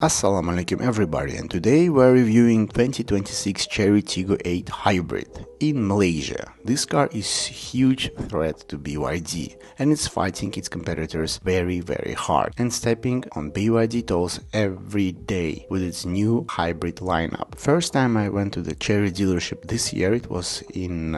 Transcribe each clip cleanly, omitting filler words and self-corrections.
Assalamu alaikum everybody, and today we're reviewing 2026 CHERY TIGGO 8 Hybrid in Malaysia. This car is a huge threat to BYD and it's fighting its competitors very hard and stepping on BYD toes every day with its new hybrid lineup. First time I went to the CHERY dealership this year, it was in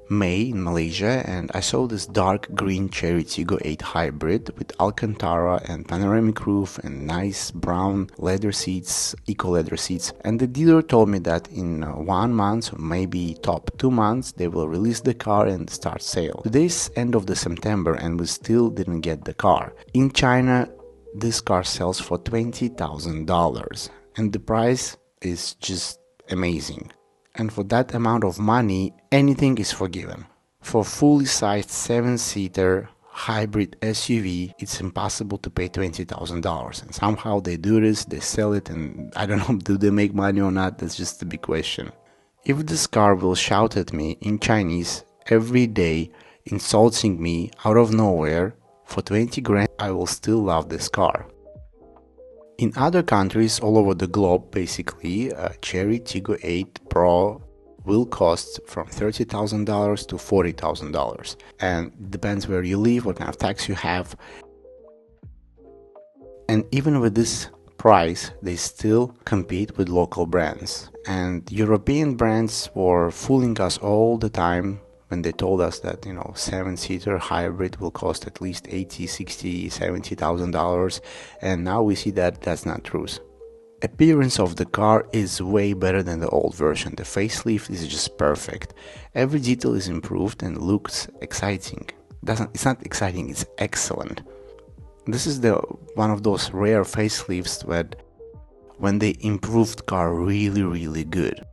May in Malaysia, and I saw this dark green CHERY TIGGO 8 Hybrid with Alcantara and panoramic roof and nice brown leather seats, eco leather seats, and the dealer told me that in 1 month or maybe top 2 months they will release the car and start sale. Today's end of the September and we still didn't get the car. In China this car sells for $20,000 and the price is just amazing, and for that amount of money anything is forgiven. For fully sized 7-seater hybrid SUV, it's impossible to pay $20,000, and somehow they do this, they sell it, and I don't know, do they make money or not? That's just a big question. If this car will shout at me in Chinese every day, insulting me out of nowhere for 20 grand, I will still love this car. In other countries all over the globe, basically, CHERY TIGGO 8 Pro will cost from $30,000 to $40,000, and it depends where you live, what kind of tax you have. And even with this price they still compete with local brands, and European brands were fooling us all the time when they told us that, you know, 7-seater hybrid will cost at least $80, $60, $70,000, and now we see that that's not true. Appearance of the car is way better than the old version. The facelift is just perfect. Every detail is improved and looks exciting. It's not exciting, it's excellent. This is one of those rare facelifts when they improved car really good.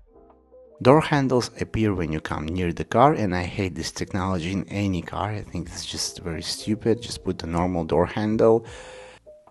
Door handles appear when you come near the car, and I hate this technology in any car. I think it's just very stupid. Just put a normal door handle.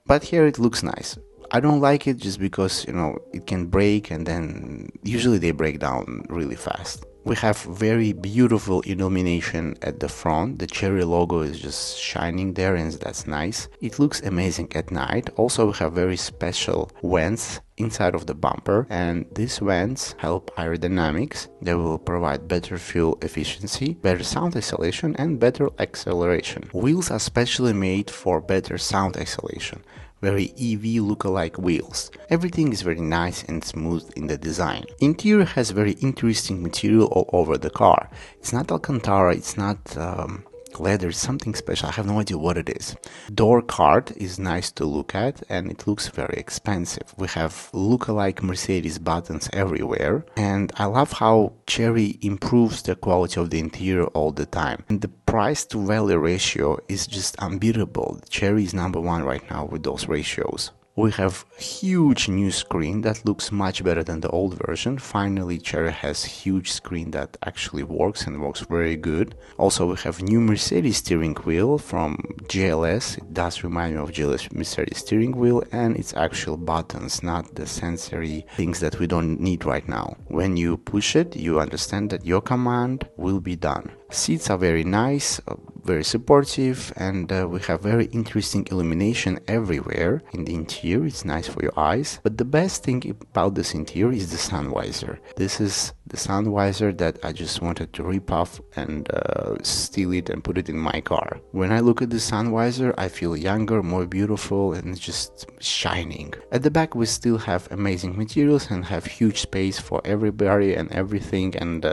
But here it looks nice. I don't like it just because, you know, it can break, and then usually they break down really fast. We have very beautiful illumination at the front. The CHERY logo is just shining there, and that's nice. It looks amazing at night. Also we have very special vents inside of the bumper, and these vents help aerodynamics. They will provide better fuel efficiency, better sound isolation, and better acceleration. Wheels are specially made for better sound isolation. Very EV lookalike wheels. Everything is very nice and smooth in the design. Interior has very interesting material all over the car. It's not Alcantara, it's not leather, it's something special. I have no idea what it is. Door card is nice to look at, and it looks very expensive. We have lookalike Mercedes buttons everywhere, and I love how CHERY improves the quality of the interior all the time. And the price to value ratio is just unbeatable. CHERY is #1 right now with those ratios. We have huge new screen that looks much better than the old version. Finally, CHERY has huge screen that actually works and works very good. Also, we have new Mercedes steering wheel from GLS. It does remind me of GLS Mercedes steering wheel, and it's actual buttons, not the sensory things that we don't need right now. When you push it, you understand that your command will be done. Seats are very nice, very supportive, and we have very interesting illumination everywhere in the interior. It's nice for your eyes, but the best thing about this interior is the sun visor. This is the sun visor that I just wanted to rip off and steal it and put it in my car. When I look at the sun visor, I feel younger, more beautiful, and it's just shining. At the back we still have amazing materials and have huge space for everybody and everything, and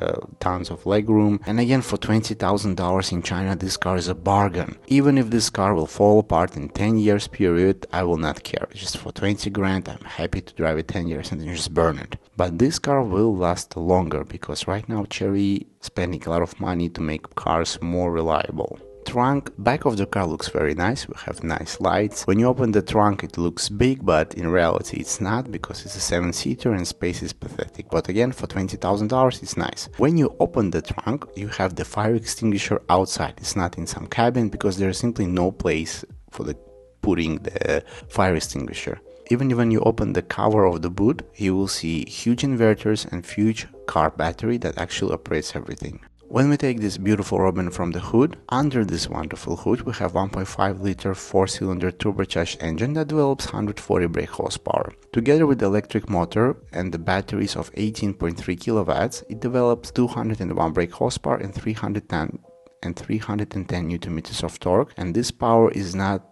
tons of legroom. And again, for $20,000 in China, this car is a bargain. Even if this car will fall apart in 10 years period, I will not care. Just for 20 grand, I'm happy to drive it 10 years and then just burn it. But this car will last longer, because right now CHERY spending a lot of money to make cars more reliable. Trunk, back of the car looks very nice. We have nice lights. When you open the trunk it looks big, but in reality it's not, because it's a 7-seater and space is pathetic. But again, for $20,000 it's nice. When you open the trunk you have the fire extinguisher outside. It's not in some cabin because there's simply no place for putting the fire extinguisher. Even when you open the cover of the boot, you will see huge inverters and huge car battery that actually operates everything. When we take this beautiful ribbon from the hood, under this wonderful hood we have 1.5 liter 4-cylinder turbocharged engine that develops 140 brake horsepower. Together with the electric motor and the batteries of 18.3 kilowatts, it develops 201 brake horsepower and 310 newton meters of torque, and this power is not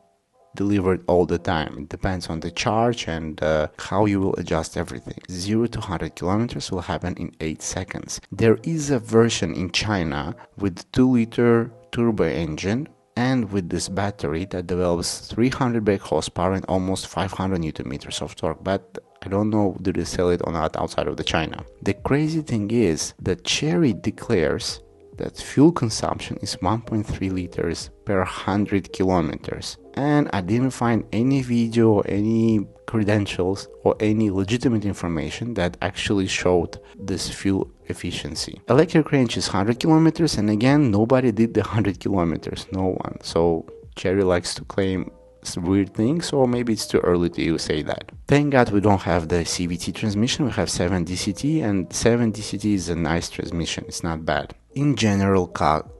delivered all the time. It depends on the charge and how you will adjust everything. 0 to 100 kilometers will happen in 8 seconds. There is a version in China with 2-liter turbo engine and with this battery that develops 300 brake horsepower and almost 500 newton meters of torque, but I don't know do they sell it or not outside of the China. The crazy thing is that Chery declares that fuel consumption is 1.3 liters per 100 kilometers. And I didn't find any video or any credentials or any legitimate information that actually showed this fuel efficiency. Electric range is 100 kilometers, and again, nobody did the 100 kilometers, no one. So Chery likes to claim weird things, or maybe it's too early to say that. Thank God we don't have the CVT transmission, we have 7DCT, and 7DCT is a nice transmission, it's not bad. In general, car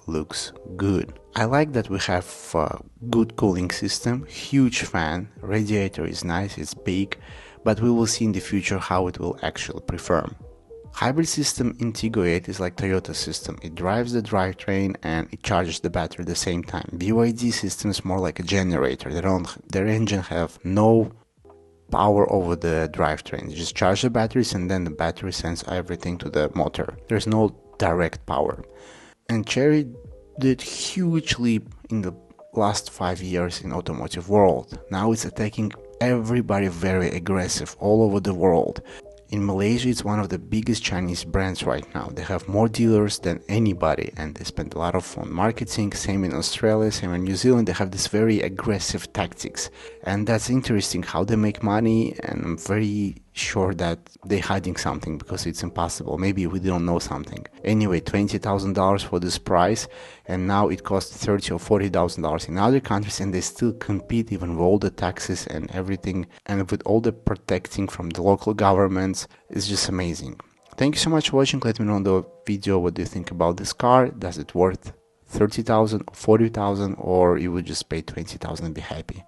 looks good. I like that we have a good cooling system, huge fan, radiator is nice, it's big, but we will see in the future how it will actually perform. Hybrid system in Tiggo 8 is like Toyota system. It drives the drivetrain and it charges the battery at the same time. BYD system is more like a generator. Their engine have no power over the drivetrain. You just charge the batteries and then the battery sends everything to the motor. There's no direct power. And Chery did huge leap in the last 5 years in automotive world. Now it's attacking everybody very aggressive all over the world. In Malaysia, it's one of the biggest Chinese brands right now. They have more dealers than anybody and they spend a lot on marketing. Same in Australia, same in New Zealand. They have this very aggressive tactics. And that's interesting how they make money, and I'm very sure that they're hiding something because it's impossible. Maybe we don't know something. Anyway, $20,000 for this price, and now it costs $30,000 or $40,000 in other countries, and they still compete even with all the taxes and everything, and with all the protecting from the local governments. It's just amazing. Thank you so much for watching. Let me know in the video what do you think about this car. Does it worth $30,000, $40,000, or you would just pay $20,000 and be happy?